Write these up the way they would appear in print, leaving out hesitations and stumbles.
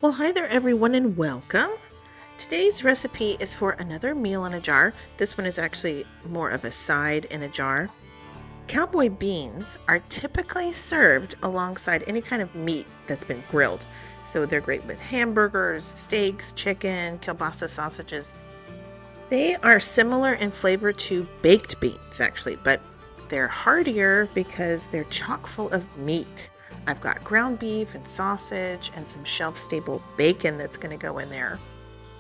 Well, hi there everyone and welcome. Today's recipe is for another meal in a jar. This one is actually more of a side in a jar. Cowboy beans are typically served alongside any kind of meat that's been grilled. So they're great with hamburgers, steaks, chicken, kielbasa sausages. They are similar in flavor to baked beans actually, but they're heartier because they're chock full of meat. I've got ground beef and sausage and some shelf-stable bacon that's going to go in there.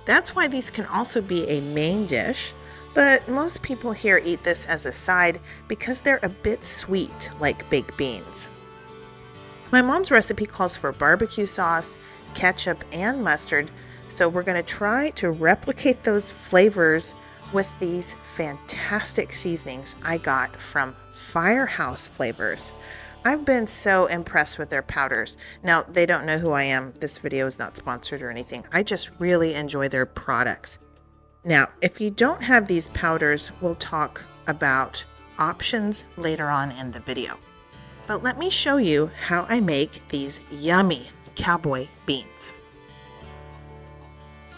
That's why these can also be a main dish, but most people here eat this as a side because they're a bit sweet like baked beans. My mom's recipe calls for barbecue sauce, ketchup, and mustard, so we're going to try to replicate those flavors with these fantastic seasonings I got from Firehouse Flavors. I've been so impressed with their powders. Now, they don't know who I am. This video is not sponsored or anything. I just really enjoy their products. Now, if you don't have these powders, we'll talk about options later on in the video. But let me show you how I make these yummy cowboy beans.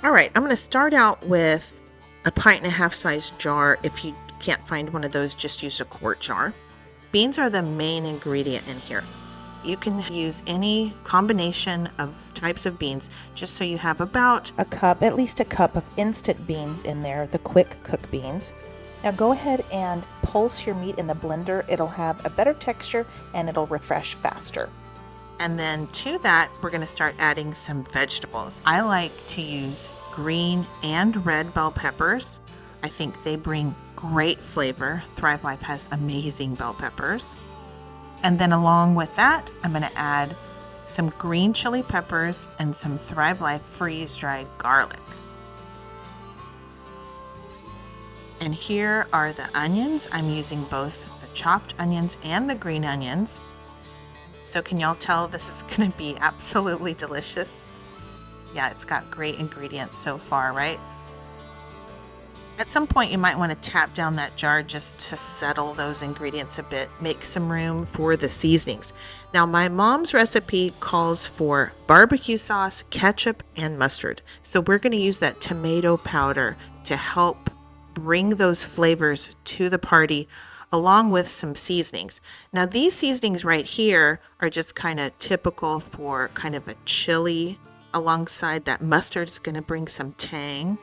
All right, I'm going to start out with a 1.5 size jar. If you can't find one of those, just use a quart jar. Beans are the main ingredient in here. You can use any combination of types of beans, just so you have about a cup, at least a cup of instant beans in there, the quick cook beans. Now go ahead and pulse your meat in the blender. It'll have a better texture and it'll refresh faster. And then to that, we're going to start adding some vegetables. I like to use green and red bell peppers. I think they bring great flavor. Thrive Life has amazing bell peppers. And then along with that, I'm going to add some green chili peppers and some Thrive Life freeze-dried garlic. And here are the onions. I'm using both the chopped onions and the green onions. So can y'all tell this is going to be absolutely delicious? Yeah, it's got great ingredients so far, right? At some point, you might want to tap down that jar just to settle those ingredients a bit, make some room for the seasonings. Now, my mom's recipe calls for barbecue sauce, ketchup, and mustard. So we're going to use that tomato powder to help bring those flavors to the party, along with some seasonings. Now, these seasonings right here are just kind of typical for kind of a chili. Alongside that, mustard is going to bring some tang.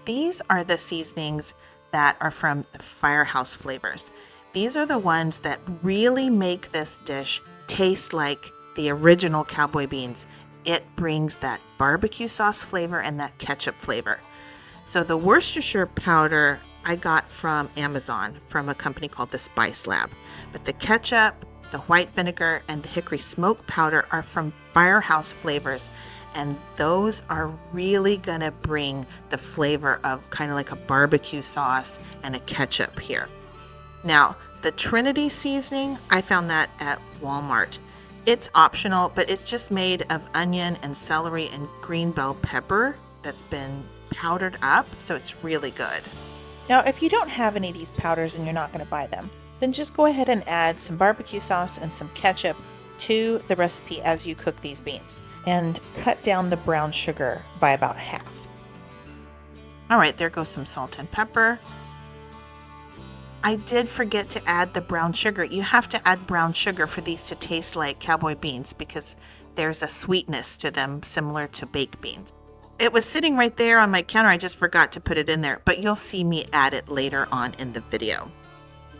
These are the seasonings that are from the Firehouse Flavors. These are the ones that really make this dish taste like the original cowboy beans. It brings that barbecue sauce flavor and that ketchup flavor. So the Worcestershire powder I got from Amazon from a company called the Spice Lab. But the ketchup, the white vinegar, and the hickory smoke powder are from Firehouse Flavors. And those are really gonna bring the flavor of kind of like a barbecue sauce and a ketchup here. Now, the Trinity seasoning, I found that at Walmart. It's optional, but it's just made of onion and celery and green bell pepper that's been powdered up, so it's really good. Now, if you don't have any of these powders and you're not gonna buy them, then just go ahead and add some barbecue sauce and some ketchup to the recipe as you cook these beans. And cut down the brown sugar by about half. All right, there goes some salt and pepper. I did forget to add the brown sugar. You have to add brown sugar for these to taste like cowboy beans because there's a sweetness to them similar to baked beans. It was sitting right there on my counter. I just forgot to put it in there, but you'll see me add it later on in the video.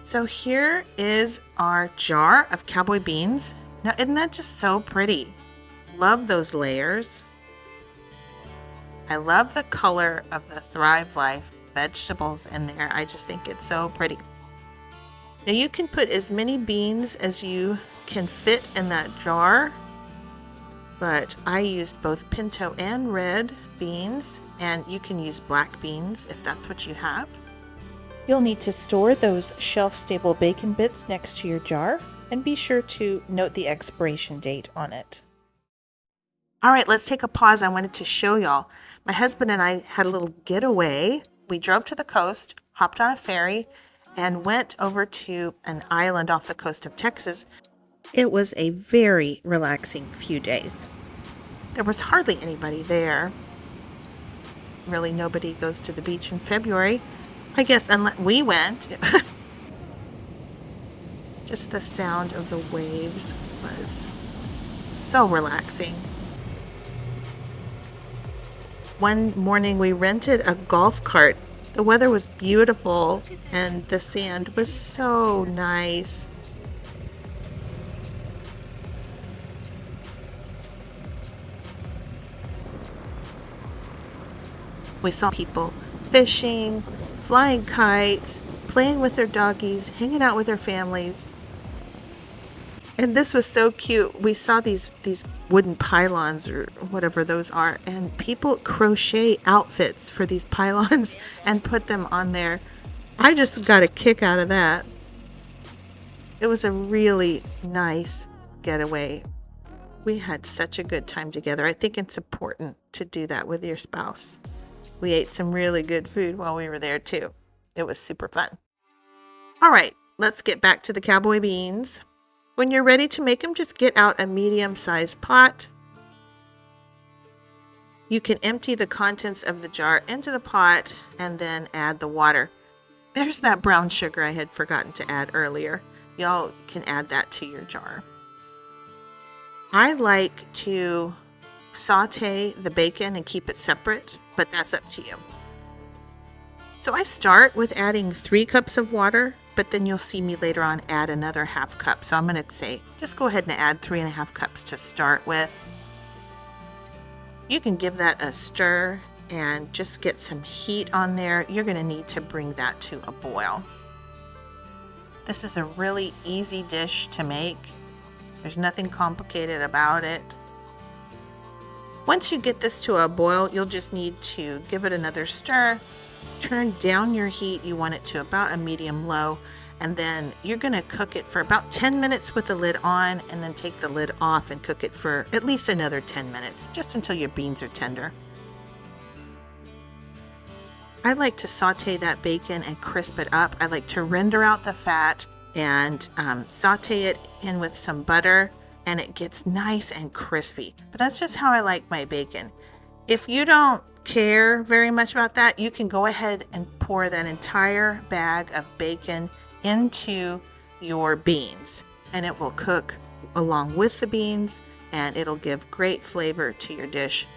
So here is our jar of cowboy beans. Now, isn't that just so pretty? Love those layers. I love the color of the Thrive Life vegetables in there. I just think it's so pretty. Now you can put as many beans as you can fit in that jar, but I used both pinto and red beans, and you can use black beans if that's what you have. You'll need to store those shelf-stable bacon bits next to your jar, and be sure to note the expiration date on it. All right, let's take a pause. I wanted to show y'all. My husband and I had a little getaway. We drove to the coast, hopped on a ferry, and went over to an island off the coast of Texas. It was a very relaxing few days. There was hardly anybody there. Really, nobody goes to the beach in February. I guess unless we went. Just the sound of the waves was so relaxing. One morning we rented a golf cart. The weather was beautiful and the sand was so nice. We saw people fishing, flying kites, playing with their doggies, hanging out with their families. And this was so cute. We saw these wooden pylons or whatever those are, and people crochet outfits for these pylons and put them on there. I just got a kick out of that. It was a really nice getaway. We had such a good time together. I think it's important to do that with your spouse. We ate some really good food while we were there too. It was super fun. All right, let's get back to the cowboy beans. When you're ready to make them, just get out a medium-sized pot. You can empty the contents of the jar into the pot and then add the water. There's that brown sugar I had forgotten to add earlier. Y'all can add that to your jar. I like to saute the bacon and keep it separate, but that's up to you. So I start with adding 3 cups of water, but then you'll see me later on add another ½ cup. So I'm going to say, just go ahead and add 3½ cups to start with. You can give that a stir and just get some heat on there. You're going to need to bring that to a boil. This is a really easy dish to make. There's nothing complicated about it. Once you get this to a boil, you'll just need to give it another stir. Turn down your heat. You want it to about a medium low, and then you're going to cook it for about 10 minutes with the lid on, and then take the lid off and cook it for at least another 10 minutes, just until your beans are tender. I like to saute that bacon and crisp it up. I like to render out the fat and saute it in with some butter, and it gets nice and crispy. But that's just how I like my bacon. If you don't care very much about that, you can go ahead and pour that entire bag of bacon into your beans, and it will cook along with the beans, and it'll give great flavor to your dish.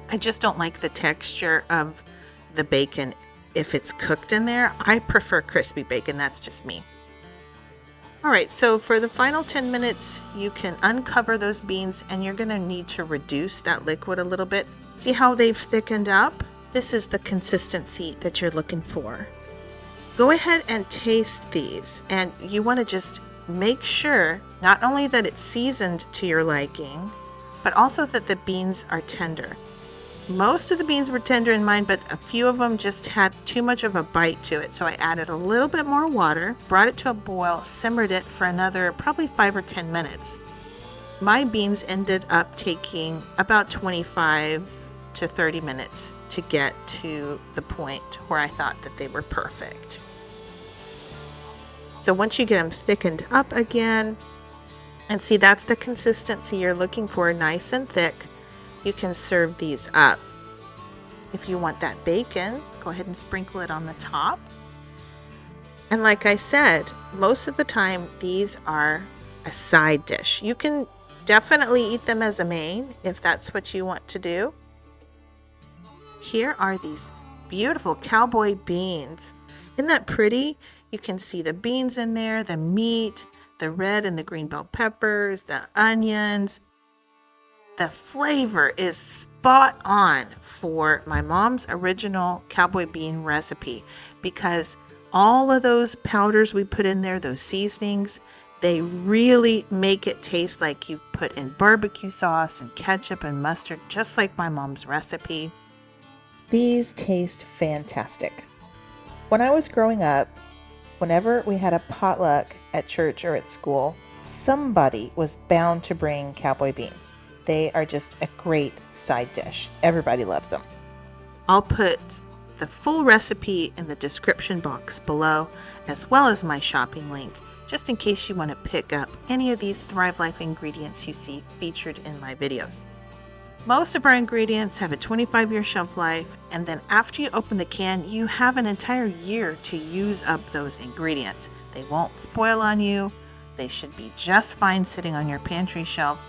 I just don't like the texture of the bacon if it's cooked in there. I prefer crispy bacon. That's just me. All right, so for the final 10 minutes, you can uncover those beans, and you're going to need to reduce that liquid a little bit. See how they've thickened up? This is the consistency that you're looking for. Go ahead and taste these, and you want to just make sure not only that it's seasoned to your liking, but also that the beans are tender. Most of the beans were tender in mine, but a few of them just had too much of a bite to it. So I added a little bit more water, brought it to a boil, simmered it for another probably 5 or 10 minutes. My beans ended up taking about 25 to 30 minutes to get to the point where I thought that they were perfect. So once you get them thickened up again, and see, that's the consistency you're looking for, nice and thick, you can serve these up. If you want that bacon, go ahead and sprinkle it on the top. And like I said, most of the time these are a side dish. You can definitely eat them as a main if that's what you want to do. Here are these beautiful cowboy beans. Isn't that pretty? You can see the beans in there, the meat, the red and the green bell peppers, the onions. The flavor is spot on for my mom's original cowboy bean recipe, because all of those powders we put in there, those seasonings, they really make it taste like you've put in barbecue sauce and ketchup and mustard, just like my mom's recipe. These taste fantastic. When I was growing up, whenever we had a potluck at church or at school, somebody was bound to bring cowboy beans. They are just a great side dish. Everybody loves them. I'll put the full recipe in the description box below, as well as my shopping link, just in case you want to pick up any of these Thrive Life ingredients you see featured in my videos. Most of our ingredients have a 25-year shelf life, and then after you open the can, you have an entire year to use up those ingredients. They won't spoil on you. They should be just fine sitting on your pantry shelf,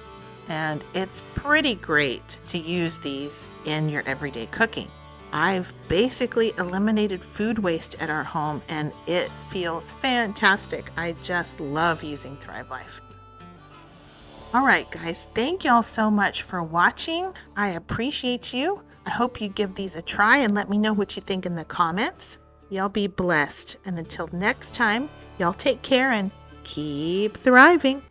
and it's pretty great to use these in your everyday cooking. I've basically eliminated food waste at our home, and it feels fantastic. I just love using Thrive Life. All right, guys, thank y'all so much for watching. I appreciate you. I hope you give these a try and let me know what you think in the comments. Y'all be blessed. And until next time, y'all take care and keep thriving.